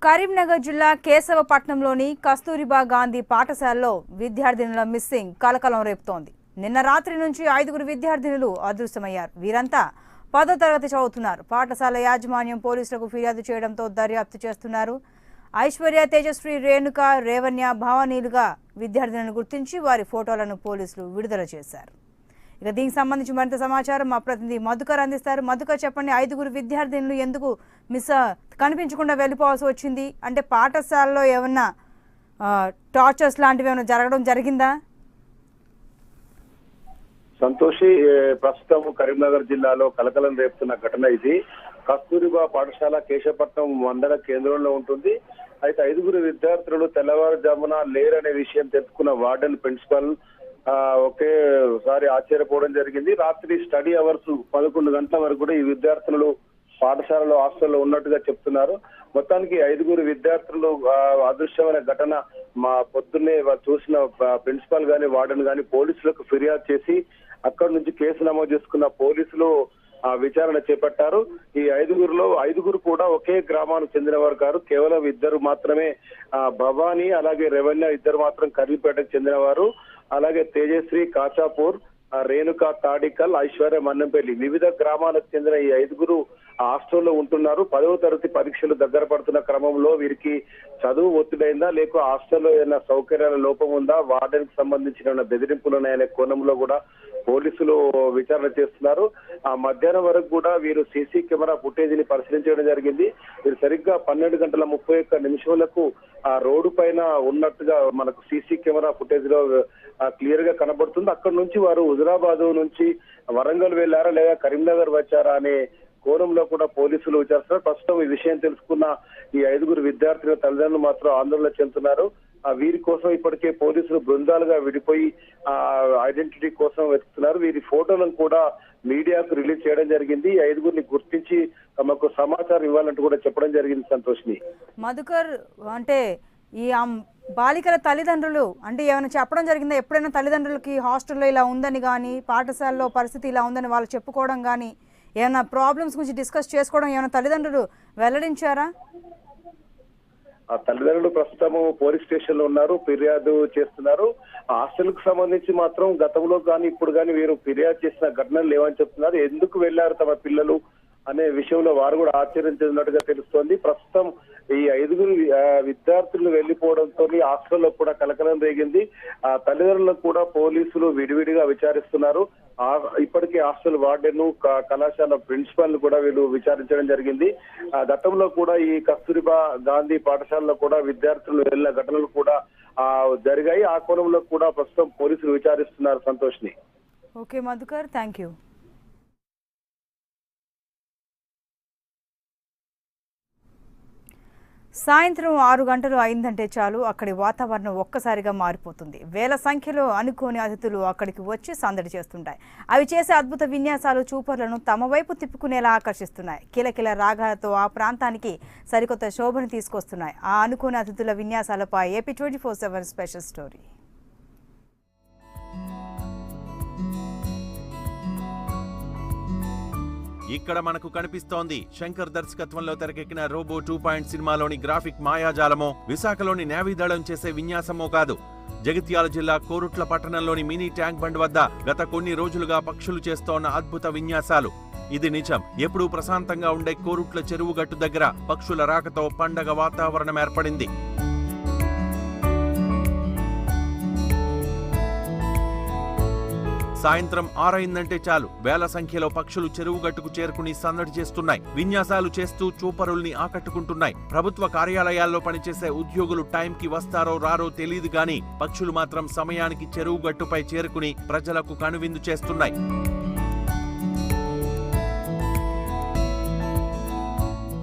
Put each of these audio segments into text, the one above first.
కరీంనగర్ జిల్లా కేశవపట్నంలోని కస్తూరిబా గాంధీ పాఠశాలలో విద్యార్థినుల మిస్సింగ్ కలకలం రేపుతోంది. నిన్న రాత్రి నుంచి 5 విద్యార్థినులు అదృశ్యమయ్యారు. వీరంతా 10వ తరగతి చదువుతున్నారు. పాఠశాల యాజమాన్యం పోలీసులకు ఫిర్యాదు చేయడంతో దర్యాప్తు చేస్తున్నారు. ఐశ్వర్య, తేజశ్రీ, రేణుక, రేవణ్య, భావనీలుగా విద్యార్థినులను గుర్తించి వారి ఫోటోలను పోలీసులు విడుదల చేశారు. ఇక దీనికి సంబంధించి మరింత సమాచారం మా ప్రతినిధి మధుకర్ అందిస్తారు. మధుకర్, చెప్పండి, 5 విద్యార్థినులు ఎందుకు కనిపించకుండా వెళ్ళిపోవాల్సి వచ్చింది? అంటే పాఠశాలలో ఏమన్నా టార్చర్స్ లాంటివి ఏమైనా జరిగిందా? సంతోషి, ప్రస్తుతం కరీంనగర్ జిల్లాలో కలకలం రేపుతున్న ఘటన ఇది. కస్తూరిబా పాఠశాల కేశవపట్నం మండల కేంద్రంలో ఉంటుంది. అయితే 5 విద్యార్థులు తెల్లవారుజామున లేరనే విషయం తెలుసుకున్న వార్డెన్, ప్రిన్సిపల్ ఒకేసారి ఆశ్చర్యపోవడం జరిగింది. రాత్రి స్టడీ అవర్స్ 11 గంటల వరకు కూడా ఈ విద్యార్థులు పాఠశాలలో హాస్టల్లో ఉన్నట్టుగా చెప్తున్నారు. మొత్తానికి 5 విద్యార్థులు అదృశ్యమైన ఘటన మా పొద్దున్నే చూసిన ప్రిన్సిపల్ గాని, వార్డెన్ గాని పోలీసులకు ఫిర్యాదు చేసి అక్కడి నుంచి కేసు నమోదు చేసుకున్న పోలీసులు విచారణ చేపట్టారు. ఈ 5 కూడా ఒకే గ్రామానికి చెందిన వారు కాదు. కేవలం 2 మాత్రమే భవానీ, అలాగే రెవెన్యూ 2 మాత్రం కర్రీపేటకు చెందిన వారు. అలాగే తేజశ్రీ కాచాపూర్, రేణుక తాడికల్, ఐశ్వర్య మన్నంపల్లి వివిధ గ్రామాలకు చెందిన ఈ 5 హాస్టల్లో ఉంటున్నారు. 10వ తరగతి పరీక్షలు దగ్గర పడుతున్న క్రమంలో వీరికి చదువు ఒత్తిడైందా, లేక హాస్టల్లో ఏదైనా సౌకర్యాల లోపం ఉందా, వార్డెన్ కి సంబంధించిన బెదిరింపులు ఉన్నాయనే కోణంలో కూడా పోలీసులు విచారణ చేస్తున్నారు. ఆ మధ్యాహ్నం వరకు కూడా వీరు సీసీ కెమెరా ఫుటేజ్ ని పరిశీలించడం జరిగింది. వీరు సరిగ్గా 12:31 ఆ రోడ్డు పైన ఉన్నట్టుగా మనకు సీసీ కెమెరా ఫుటేజ్ లో క్లియర్ గా కనబడుతుంది. అక్కడి నుంచి వారు హుజురాబాద్ నుంచి వరంగల్ వెళ్లారా లేదా కరీంనగర్ వచ్చారా అనే కోణంలో కూడా పోలీసులు విచారిస్తున్నారు. ప్రస్తుతం ఈ విషయం తెలుసుకున్న ఈ 5 విద్యార్థుల తల్లిదండ్రులు మాత్రం ఆందోళన చెందుతున్నారు. వీరి కోసం ఇప్పటికే పోలీసులు బృందాలుగా విడిపోయి ఐడెంటిటీ కోసం వెతుకుతున్నారు. వీరి ఫోటోలను కూడా మీడియాకు రిలీజ్ చేయడం జరిగింది. 5 గుర్తించి తమకు సమాచారం ఇవ్వాలంటూ కూడా చెప్పడం జరిగింది. సంతోష్ని, మధుకర్, అంటే ఈ బాలికల తల్లిదండ్రులు అంటే ఏమైనా చెప్పడం జరిగిందా? ఎప్పుడైనా తల్లిదండ్రులకి హాస్టల్లో ఇలా ఉందని కానీ, పాఠశాలలో పరిస్థితి ఇలా ఉందని వాళ్ళు చెప్పుకోవడం కానీ, ఏమైనా ప్రాబ్లమ్స్ గురించి డిస్కస్ చేసుకోవడం ఏమైనా తల్లిదండ్రులు వెల్లడించారా? ఆ తల్లిదండ్రులు ప్రస్తుతం పోలీస్ స్టేషన్ లో ఉన్నారు, ఫిర్యాదు చేస్తున్నారు. హాస్టల్ కు సంబంధించి మాత్రం గతంలో కానీ ఇప్పుడు కానీ వీరు ఫిర్యాదు చేసిన ఘటనలు లేవని చెప్తున్నారు. ఎందుకు వెళ్లారు తమ పిల్లలు అనే విషయంలో వారు కూడా ఆశ్చర్యించినట్టుగా తెలుస్తోంది. ప్రస్తుతం ఈ 5 విద్యార్థులు వెళ్లిపోవడంతో హాస్టల్లో కూడా కలకలం రేగింది. ఆ తల్లిదండ్రులకు కూడా పోలీసులు విడివిడిగా విచారిస్తున్నారు. ఇప్పటికే హాస్టల్ వార్డెన్, కళాశాల ప్రిన్సిపల్ కూడా వీళ్ళు విచారించడం జరిగింది. గతంలో కూడా ఈ కస్తూరిబా గాంధీ పాఠశాలలో కూడా విద్యార్థులు వెళ్లిన ఘటనలు కూడా జరిగాయి. ఆ కోణంలో కూడా ప్రస్తుతం పోలీసులు విచారిస్తున్నారు. సంతోష్ని. Okay Madhukar, thank you. సాయంత్రం 6 గంటలు అయిందంటే చాలు అక్కడి వాతావరణం ఒక్కసారిగా మారిపోతుంది. వేల సంఖ్యలో అనుకోని అతిథులు అక్కడికి వచ్చి సందడి చేస్తుంటాయి. అవి చేసే అద్భుత విన్యాసాలు చూపర్లను తమ వైపు తిప్పుకునేలా ఆకర్షిస్తున్నాయి. కిలకిల రాగాలతో ఆ ప్రాంతానికి సరికొత్త శోభను తీసుకొస్తున్నాయి. ఆ అనుకోని అతిథుల విన్యాసాలపై ఏపీ 24/7 స్పెషల్ స్టోరీ. ఇక్కడ మనకు కనిపిస్తోంది శంకర్ దర్శకత్వంలో తెరకెక్కిన రోబో 2 సినిమాలోని గ్రాఫిక్ మాయాజాలమో, విశాఖలోని నేవీ దళం చేసే విన్యాసమో కాదు. జగిత్యాల జిల్లా కోరుట్ల పట్టణంలోని మినీ ట్యాంక్ బండ్ వద్ద గత కొన్ని రోజులుగా పక్షులు చేస్తోన్న అద్భుత విన్యాసాలు. ఇది నిజం. ఎప్పుడూ ప్రశాంతంగా ఉండే కోరుట్ల చెరువు గట్టు దగ్గర పక్షుల రాకతో పండగ వాతావరణం ఏర్పడింది. సాయంత్రం 6 అయిందంటే చాలు వేల సంఖ్యలో పక్షులు చెరువు గట్టుకు చేరుకుని సందడి చేస్తున్నాయి. విన్యాసాలు చేస్తూ చూపరుల్ని ఆకట్టుకుంటున్నాయి. ప్రభుత్వ కార్యాలయాల్లో పనిచేసే ఉద్యోగులు టైంకి వస్తారో రారో తెలియదు గాని పక్షులు మాత్రం సమయానికి చెరువు గట్టుపై చేరుకుని ప్రజలకు కనువిందు చేస్తున్నాయి.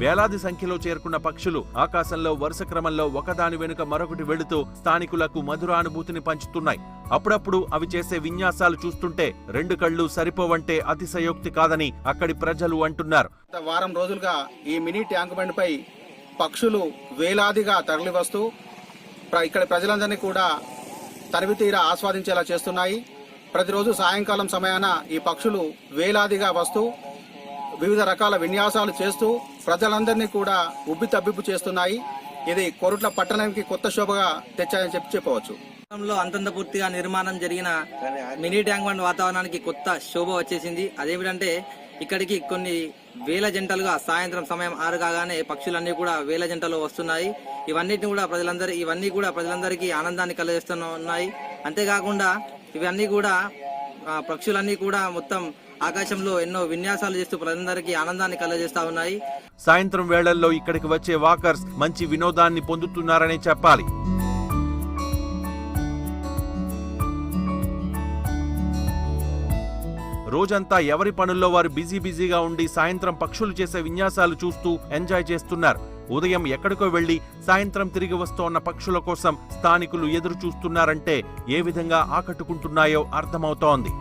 వేలాది సంఖ్యలో చేరుకున్న పక్షులు ఆకాశంలో వరుస క్రమంలో ఒకదాని వెనుక మరొకటి వెళుతూ స్థానికులకు మధురానుభూతిని పంచుతున్నాయి. అప్పుడప్పుడు అవి చేసే విన్యాసాలు చూస్తుంటే 2 కళ్ళు సరిపోవంటే అతిశయోక్తి కాదని అక్కడి ప్రజలు అంటున్నారు. వారం రోజులుగా ఈ మినీ ట్యాంక్ బండ్ పై పక్షులు వేలాదిగా తరలి వస్తూ ఇక్కడ ప్రజలందరినీ కూడా తరివితీరా ఆస్వాదించేలా చేస్తున్నాయి. ప్రతిరోజు సాయంకాలం సమయాన ఈ పక్షులు వేలాదిగా వస్తూ వివిధ రకాల విన్యాసాలు చేస్తూ ప్రజలందరినీ కూడా ఉబ్బి తబ్బిబ్బు చేస్తున్నాయి. ఇది కోరుట్ల పట్టణానికి కొత్త శోభగా తెచ్చాయని చెప్పవచ్చు. లో అంతంత పూర్తిగా నిర్మాణం జరిగిన మినీ ట్యాంక్ బండ్ వాతావరణానికి కొత్త శోభ వచ్చేసింది. అదేమిటంటే ఇక్కడికి కొన్ని వేల జంటలుగా సాయంత్రం సమయం 6 కాగానే పక్షులన్నీ కూడా వేల జంటలు వస్తున్నాయి. ఇవన్నీ కూడా ప్రజలందరికీ ఆనందాన్ని కలుగజేస్తున్నాయి. అంతేకాకుండా ఇవన్నీ కూడా పక్షులన్నీ కూడా మొత్తం ఆకాశంలో ఎన్నో విన్యాసాలు చేస్తూ ప్రజలందరికీ ఆనందాన్ని కలుగజేస్తా ఉన్నాయి. సాయంత్రం వేళల్లో ఇక్కడికి వచ్చే వాకర్స్ మంచి వినోదాన్ని పొందుతున్నారనే చెప్పాలి. రోజంతా ఎవరి పనుల్లో వారు బిజీగా ఉండి సాయంత్రం పక్షులు చేసే విన్యాసాలు చూస్తూ ఎంజాయ్ చేస్తున్నారు. ఉదయం ఎక్కడికో వెళ్లి సాయంత్రం తిరిగి వస్తోన్న పక్షుల కోసం స్థానికులు ఎదురు చూస్తున్నారంటే ఏ విధంగా ఆకట్టుకుంటున్నాయో అర్థమవుతోంది.